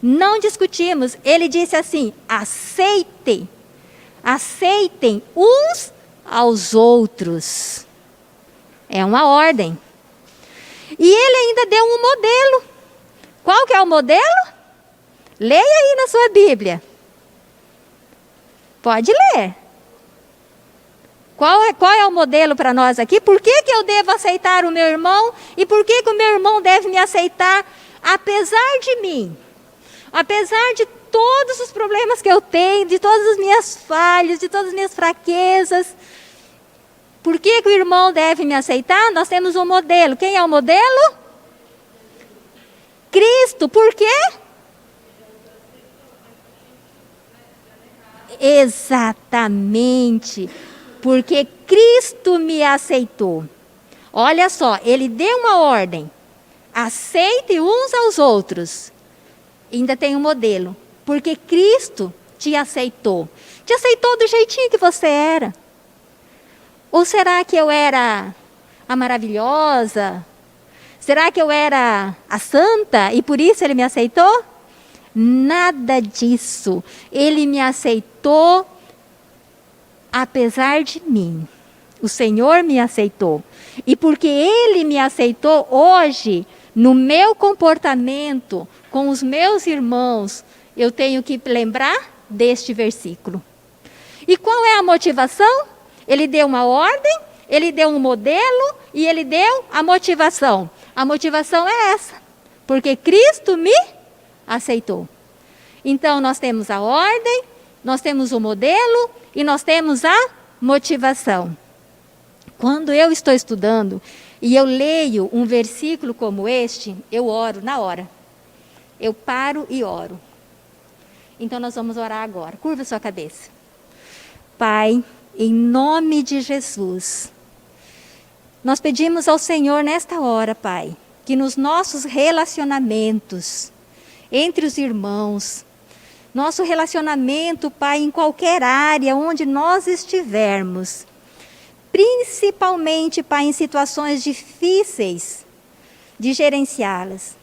Speaker 1: Não discutimos. Ele disse assim: aceitem. Aceitem uns aos outros. É uma ordem. E ele ainda deu um modelo. Qual que é o modelo? Leia aí na sua Bíblia. Pode ler. Qual é o modelo para nós aqui? Por que eu devo aceitar o meu irmão? E por que o meu irmão deve me aceitar? Apesar de mim. Apesar de todos os problemas que eu tenho, de todas as minhas falhas, de todas as minhas fraquezas. Por que o irmão deve me aceitar? Nós temos um modelo. Quem é o modelo? Cristo. Por quê? Exatamente. Porque Cristo me aceitou. Olha só, ele deu uma ordem. Aceite uns aos outros. Ainda tem um modelo. Porque Cristo te aceitou. Te aceitou do jeitinho que você era. Ou será que eu era a maravilhosa? Será que eu era a santa e por isso ele me aceitou? Nada disso. Ele me aceitou apesar de mim. O Senhor me aceitou. E porque Ele me aceitou hoje, no meu comportamento com os meus irmãos, eu tenho que lembrar deste versículo. E qual é a motivação? Ele deu uma ordem, ele deu um modelo e ele deu a motivação. A motivação é essa, porque Cristo me aceitou. Então nós temos a ordem, nós temos o modelo e nós temos a motivação. Quando eu estou estudando e eu leio um versículo como este, eu oro na hora. Eu paro e oro. Então nós vamos orar agora. Curva sua cabeça. Pai, em nome de Jesus, nós pedimos ao Senhor nesta hora, Pai, que nos nossos relacionamentos entre os irmãos, nosso relacionamento, Pai, em qualquer área onde nós estivermos. Principalmente, Pai, em situações difíceis de gerenciá-las.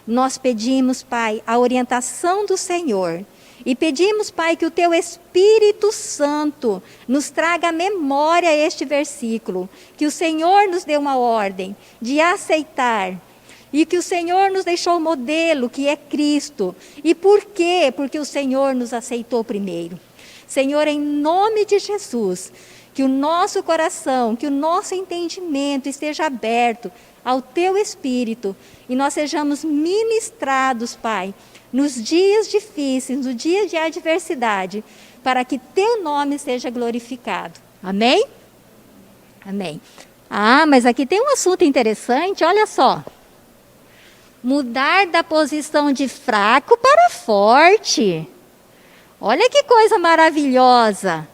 Speaker 1: Nós pedimos, Pai, a orientação do Senhor. E pedimos, Pai, que o Teu Espírito Santo nos traga à memória este versículo. Que o Senhor nos dê uma ordem de aceitar. E que o Senhor nos deixou o modelo, que é Cristo. E por quê? Porque o Senhor nos aceitou primeiro. Senhor, em nome de Jesus, que o nosso coração, que o nosso entendimento esteja aberto ao Teu Espírito. E nós sejamos ministrados, Pai, nos dias difíceis, no dia de adversidade, para que Teu nome seja glorificado. Amém? Amém. Ah, mas aqui tem um assunto interessante, olha só. Mudar da posição de fraco para forte. Olha que coisa maravilhosa.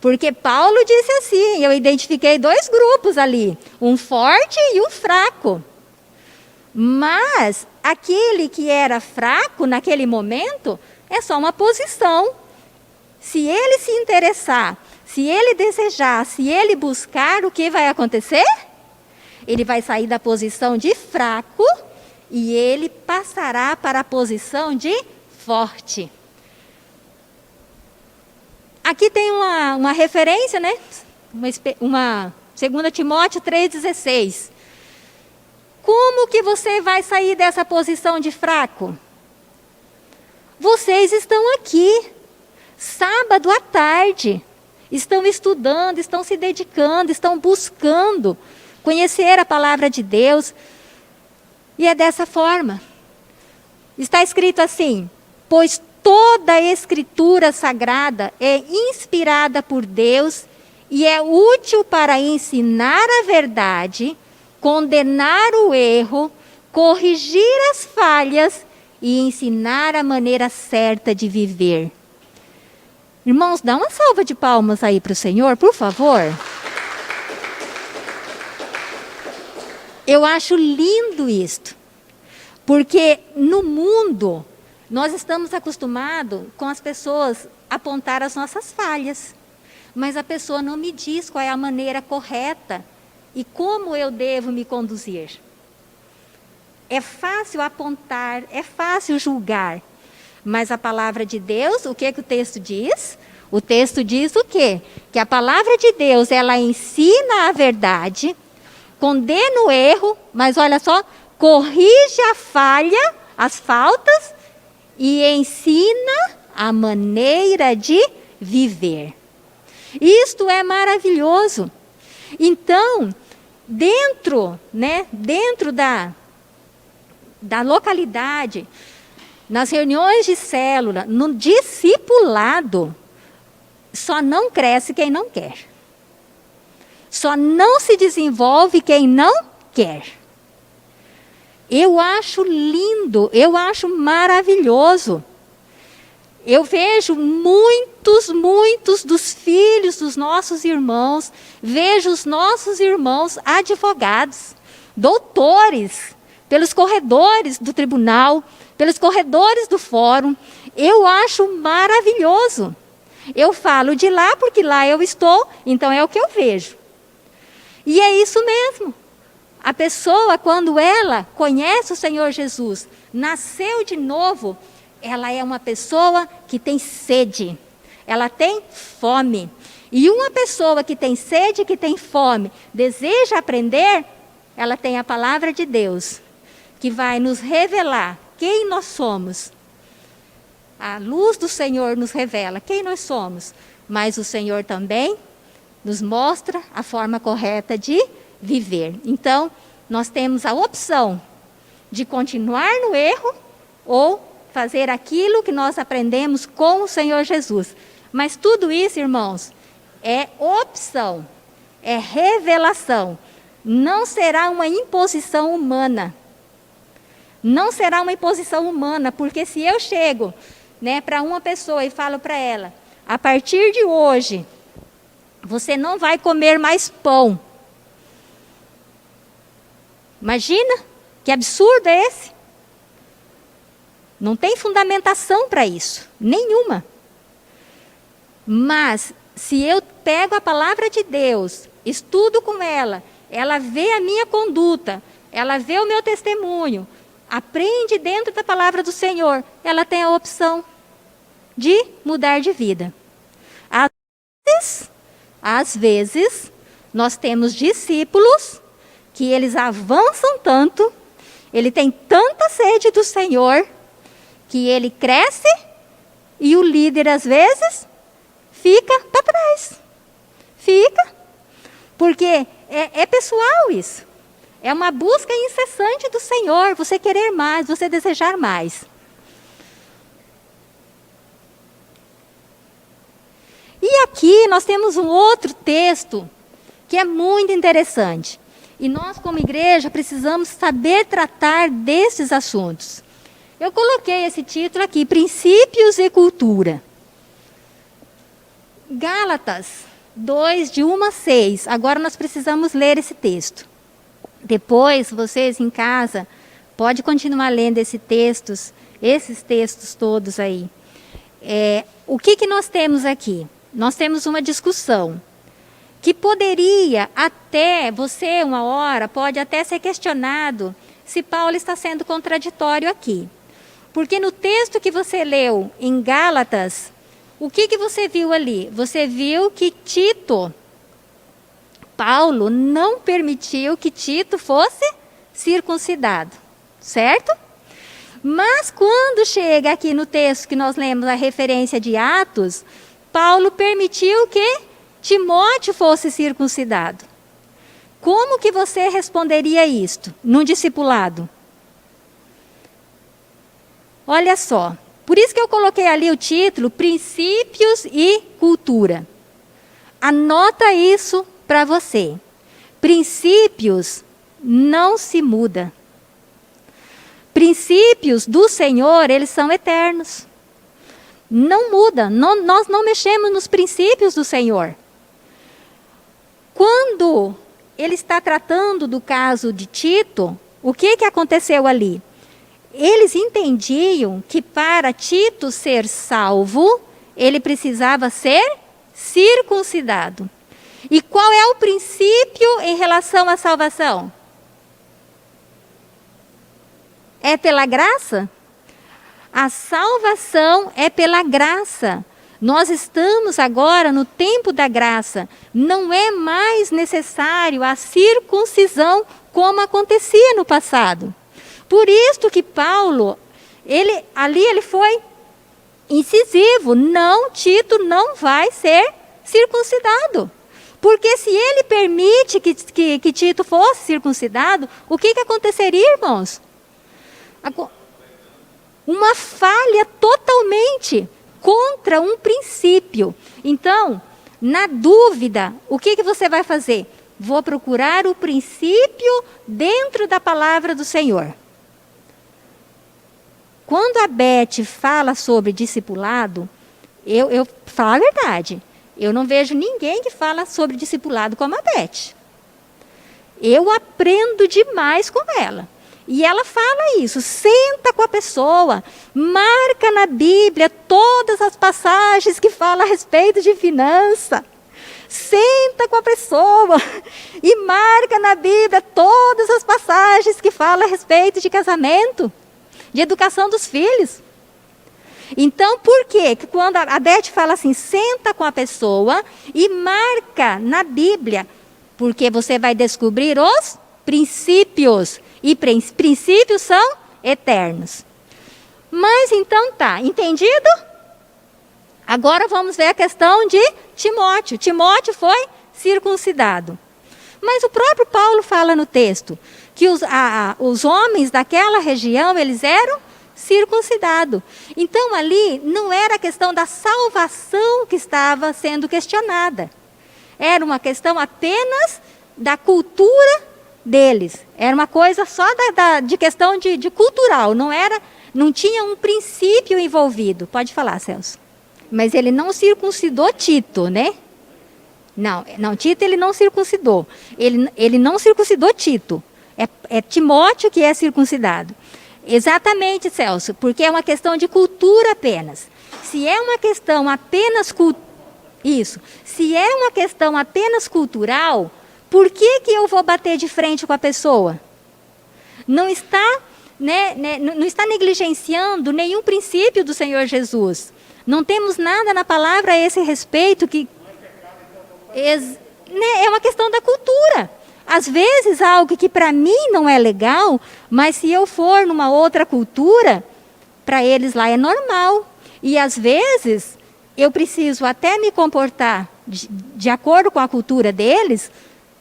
Speaker 1: Porque Paulo disse assim, eu identifiquei 2 grupos ali, um forte e um fraco. Mas aquele que era fraco naquele momento é só uma posição. Se ele se interessar, se ele desejar, se ele buscar, o que vai acontecer? Ele vai sair da posição de fraco e ele passará para a posição de forte. Aqui tem uma referência, né? Uma 2 Timóteo 3,16. Como que você vai sair dessa posição de fraco? Vocês estão aqui, sábado à tarde, estão estudando, estão se dedicando, estão buscando conhecer a palavra de Deus. E é dessa forma. Está escrito assim, pois toda a Escritura Sagrada é inspirada por Deus e é útil para ensinar a verdade, condenar o erro, corrigir as falhas e ensinar a maneira certa de viver. Irmãos, dá uma salva de palmas aí para o Senhor, por favor. Eu acho lindo isto, porque no mundo nós estamos acostumados com as pessoas apontar as nossas falhas, mas a pessoa não me diz qual é a maneira correta e como eu devo me conduzir. É fácil apontar, é fácil julgar, mas a palavra de Deus, o que o texto diz? O texto diz o quê? Que a palavra de Deus, ela ensina a verdade, condena o erro, mas olha só, corrige a falha, as faltas, e ensina a maneira de viver. Isto é maravilhoso. Então, dentro da localidade, nas reuniões de célula, no discipulado, só não cresce quem não quer. Só não se desenvolve quem não quer. Eu acho lindo, eu acho maravilhoso. Eu vejo muitos dos filhos dos nossos irmãos, vejo os nossos irmãos advogados, doutores, pelos corredores do tribunal, pelos corredores do fórum. Eu acho maravilhoso. Eu falo de lá porque lá eu estou, então é o que eu vejo. E é isso mesmo. A pessoa, quando ela conhece o Senhor Jesus, nasceu de novo, ela é uma pessoa que tem sede, ela tem fome. E uma pessoa que tem sede, que tem fome, deseja aprender, ela tem a palavra de Deus, que vai nos revelar quem nós somos. A luz do Senhor nos revela quem nós somos, mas o Senhor também nos mostra a forma correta de viver. Então, nós temos a opção de continuar no erro ou fazer aquilo que nós aprendemos com o Senhor Jesus. Mas tudo isso, irmãos, é opção, é revelação. Não será uma imposição humana. Não será uma imposição humana, porque se eu chego, para uma pessoa e falo para ela, a partir de hoje, você não vai comer mais pão. Imagina, que absurdo é esse? Não tem fundamentação para isso, nenhuma. Mas, se eu pego a palavra de Deus, estudo com ela vê a minha conduta, ela vê o meu testemunho, aprende dentro da palavra do Senhor, ela tem a opção de mudar de vida. Às vezes, nós temos discípulos que eles avançam tanto, ele tem tanta sede do Senhor, que ele cresce e o líder, às vezes, fica para trás. Fica. Porque é pessoal isso. É uma busca incessante do Senhor, você querer mais, você desejar mais. E aqui nós temos um outro texto que é muito interessante. E nós, como igreja, precisamos saber tratar desses assuntos. Eu coloquei esse título aqui, Princípios e Cultura. Gálatas 2, de 1 a 6. Agora nós precisamos ler esse texto. Depois, vocês em casa, pode continuar lendo esses textos todos aí. O que nós temos aqui? Nós temos uma discussão que poderia até, você uma hora, pode até ser questionado se Paulo está sendo contraditório aqui. Porque no texto que você leu em Gálatas, o que você viu ali? Você viu que Paulo não permitiu que Tito fosse circuncidado, certo? Mas quando chega aqui no texto que nós lemos a referência de Atos, Paulo permitiu que Timóteo fosse circuncidado. Como que você responderia isto num discipulado? Olha só, por isso que eu coloquei ali o título, Princípios e Cultura. Anota isso para você. Princípios não se muda. Princípios do Senhor, eles são eternos. Não muda, nós não mexemos nos princípios do Senhor. Quando ele está tratando do caso de Tito, o que aconteceu ali? Eles entendiam que para Tito ser salvo, ele precisava ser circuncidado. E qual é o princípio em relação à salvação? É pela graça? A salvação é pela graça. Nós estamos agora no tempo da graça. Não é mais necessário a circuncisão como acontecia no passado. Por isso que Paulo, ele foi incisivo. Não, Tito não vai ser circuncidado. Porque se ele permite que Tito fosse circuncidado, o que aconteceria, irmãos? Uma falha totalmente contra um princípio. Então, na dúvida, o que você vai fazer? Vou procurar o princípio dentro da palavra do Senhor. Quando a Beth fala sobre discipulado, eu falo a verdade, eu não vejo ninguém que fala sobre discipulado como a Beth. Eu aprendo demais com ela. E ela fala isso, senta com a pessoa, marca na Bíblia todas as passagens que falam a respeito de finança. Senta com a pessoa e marca na Bíblia todas as passagens que falam a respeito de casamento, de educação dos filhos. Então, por quê? Que quando a Beth fala assim, senta com a pessoa e marca na Bíblia, porque você vai descobrir os princípios. E princípios são eternos. Mas então tá, entendido? Agora vamos ver a questão de Timóteo. Timóteo foi circuncidado. Mas o próprio Paulo fala no texto que os homens daquela região, eles eram circuncidados. Então ali não era a questão da salvação que estava sendo questionada. Era uma questão apenas da cultura deles. Era uma coisa só de questão de cultural, não tinha um princípio envolvido. Pode falar, Celso. Mas ele não circuncidou Tito, né? Não, Tito ele não circuncidou. Ele não circuncidou Tito. É Timóteo que é circuncidado. Exatamente, Celso, porque é uma questão de cultura apenas. Se é uma questão apenas isso, se é uma questão apenas cultural, por que eu vou bater de frente com a pessoa? Não está, não está negligenciando nenhum princípio do Senhor Jesus. Não temos nada na palavra a esse respeito que é uma questão da cultura. Às vezes algo que para mim não é legal, mas se eu for numa outra cultura, para eles lá é normal. E às vezes eu preciso até me comportar de acordo com a cultura deles,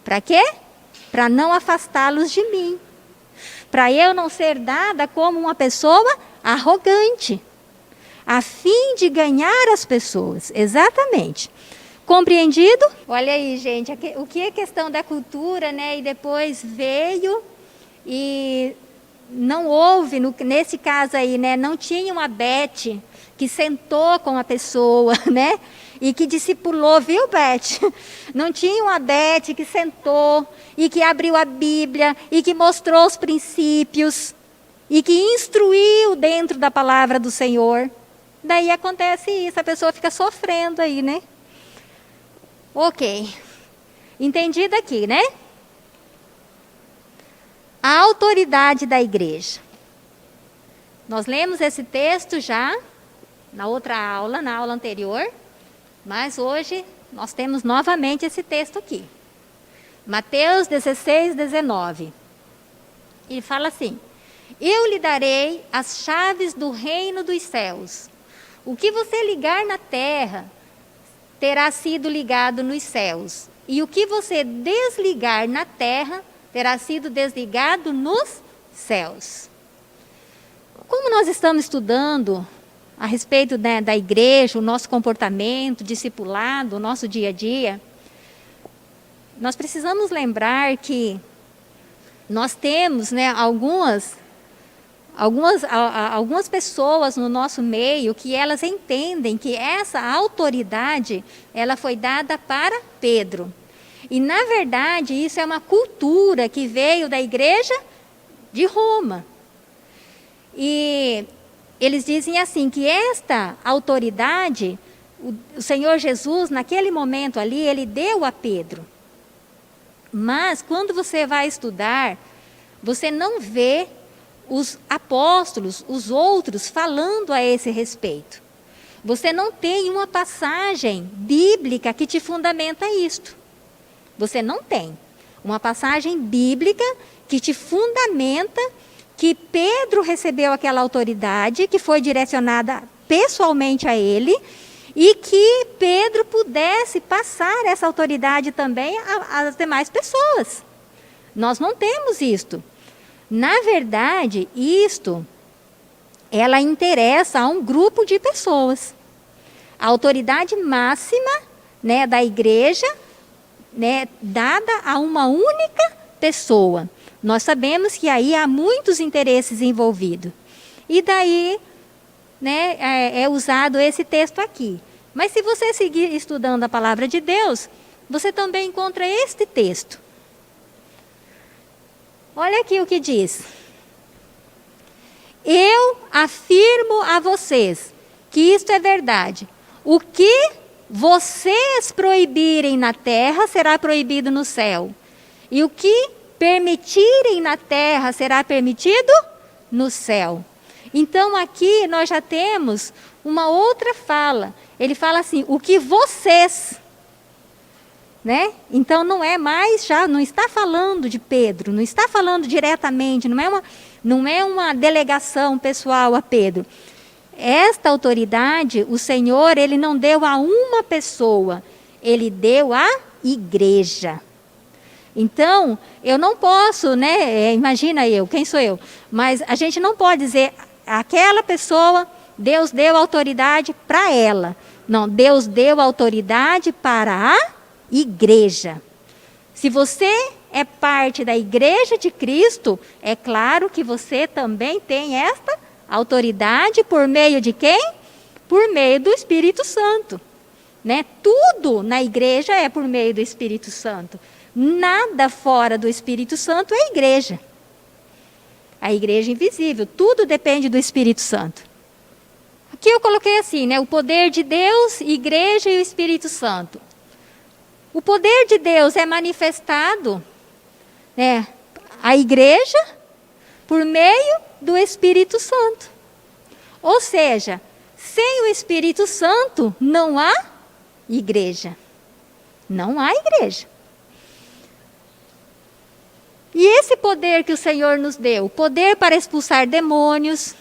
Speaker 1: para quê? Para não afastá-los de mim. Para eu não ser dada como uma pessoa arrogante, a fim de ganhar as pessoas. Exatamente. Compreendido? Olha aí, gente, o que é questão da cultura, né? E depois veio e não houve, nesse caso aí, né? Não tinha uma Beth que sentou com a pessoa, né? E que discipulou, viu, Beth? Não tinha uma Beth que sentou e que abriu a Bíblia e que mostrou os princípios e que instruiu dentro da palavra do Senhor. Daí acontece isso, a pessoa fica sofrendo aí, né? Ok. Entendido aqui, né? A autoridade da igreja. Nós lemos esse texto já na outra aula, na aula anterior, mas hoje nós temos novamente esse texto aqui. Mateus 16, 19. Ele fala assim: eu lhe darei as chaves do reino dos céus. O que você ligar na terra terá sido ligado nos céus, e o que você desligar na terra terá sido desligado nos céus. Como nós estamos estudando a respeito da igreja, o nosso comportamento, discipulado, o nosso dia a dia, nós precisamos lembrar que nós temos, né, algumas pessoas no nosso meio que elas entendem que essa autoridade ela foi dada para Pedro. E, na verdade, isso é uma cultura que veio da igreja de Roma. E eles dizem assim, que esta autoridade, o Senhor Jesus, naquele momento ali, ele deu a Pedro. Mas, quando você vai estudar, você não vê os apóstolos, os outros, falando a esse respeito. Você não tem uma passagem bíblica que te fundamenta isto. Você não tem uma passagem bíblica que te fundamenta que Pedro recebeu aquela autoridade, que foi direcionada pessoalmente a ele, e que Pedro pudesse passar essa autoridade também às demais pessoas. Nós não temos isto. Na verdade, isto, ela interessa a um grupo de pessoas. A autoridade máxima, né, da igreja, né, dada a uma única pessoa. Nós sabemos que aí há muitos interesses envolvidos. E daí, né, é usado esse texto aqui. Mas se você seguir estudando a palavra de Deus, você também encontra este texto. Olha aqui o que diz. Eu afirmo a vocês que isto é verdade. O que vocês proibirem na terra será proibido no céu. E o que permitirem na terra será permitido no céu. Então aqui nós já temos uma outra fala. Ele fala assim, o que vocês, né? Então não é mais, já não está falando de Pedro, não está falando diretamente, não é uma delegação pessoal a Pedro. Esta autoridade, o Senhor, ele não deu a uma pessoa, ele deu à igreja. Então, eu não posso, né? Imagina eu, quem sou eu? Mas a gente não pode dizer, aquela pessoa, Deus deu autoridade para ela. Não, Deus deu autoridade para a igreja. Se você é parte da igreja de Cristo, é claro que você também tem esta autoridade por meio de quem? Por meio do Espírito Santo. Né? Tudo na igreja é por meio do Espírito Santo. Nada fora do Espírito Santo é igreja. A igreja invisível. Tudo depende do Espírito Santo. Aqui eu coloquei assim, né? O poder de Deus, igreja e o Espírito Santo. O poder de Deus é manifestado, né, à igreja por meio do Espírito Santo. Ou seja, sem o Espírito Santo não há igreja. Não há igreja. E esse poder que o Senhor nos deu, poder para expulsar demônios,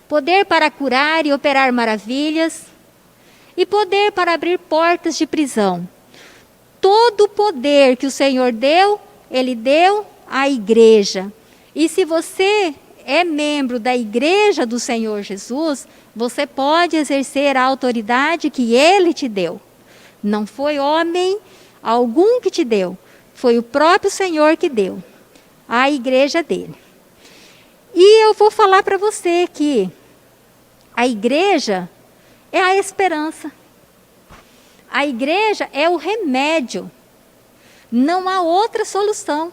Speaker 1: poder para curar e operar maravilhas, e poder para abrir portas de prisão. Todo o poder que o Senhor deu, Ele deu à igreja. E se você é membro da igreja do Senhor Jesus, você pode exercer a autoridade que Ele te deu. Não foi homem algum que te deu, foi o próprio Senhor que deu à igreja dele. E eu vou falar para você que a igreja é a esperança. A igreja é o remédio. Não há outra solução.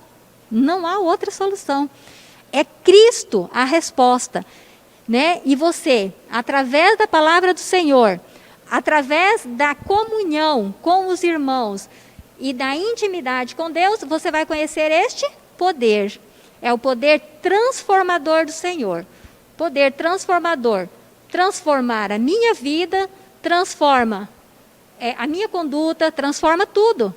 Speaker 1: Não há outra solução. É Cristo a resposta, né? E você, através da palavra do Senhor, através da comunhão com os irmãos e da intimidade com Deus, você vai conhecer este poder. É o poder transformador do Senhor. Poder transformador. Transformar a minha vida, transforma a minha conduta, transforma tudo,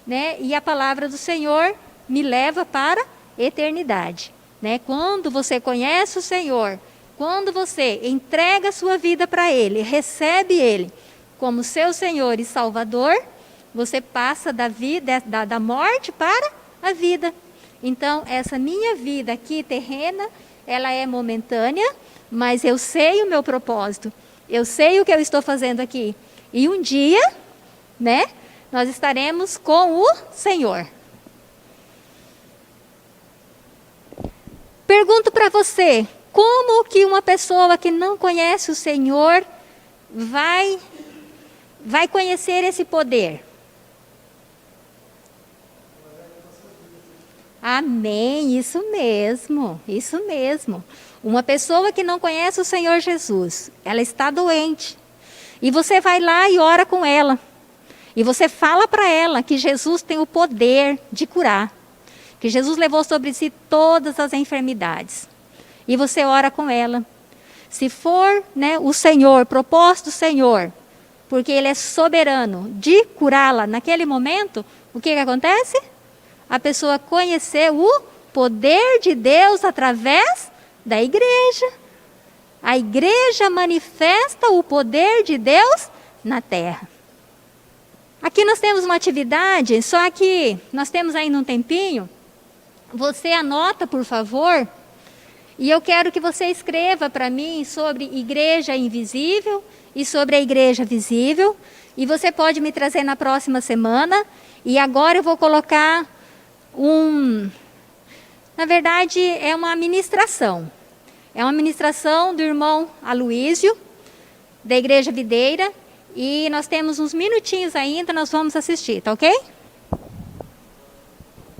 Speaker 1: né? E a palavra do Senhor me leva para a eternidade, né? Quando você conhece o Senhor, quando você entrega a sua vida para Ele, recebe Ele como seu Senhor e Salvador, você passa da morte para a vida. Então, essa minha vida aqui terrena, ela é momentânea, mas eu sei o meu propósito, eu sei o que eu estou fazendo aqui. E um dia, né, nós estaremos com o Senhor. Pergunto para você, como que uma pessoa que não conhece o Senhor vai conhecer esse poder? Amém, isso mesmo, isso mesmo. Uma pessoa que não conhece o Senhor Jesus, ela está doente. E você vai lá e ora com ela. E você fala para ela que Jesus tem o poder de curar. Que Jesus levou sobre si todas as enfermidades. E você ora com ela. Se for, né, o Senhor, propósito do Senhor, porque Ele é soberano de curá-la naquele momento, o que acontece? A pessoa conheceu o poder de Deus através da igreja. A igreja manifesta o poder de Deus na terra. Aqui nós temos uma atividade, só que nós temos ainda um tempinho. Você anota, por favor, e eu quero que você escreva para mim sobre igreja invisível e sobre a igreja visível. E você pode me trazer na próxima semana. E agora eu vou colocar na verdade, é uma ministração. É uma ministração do irmão Aloísio, da Igreja Videira. E nós temos uns minutinhos ainda, nós vamos assistir, tá ok?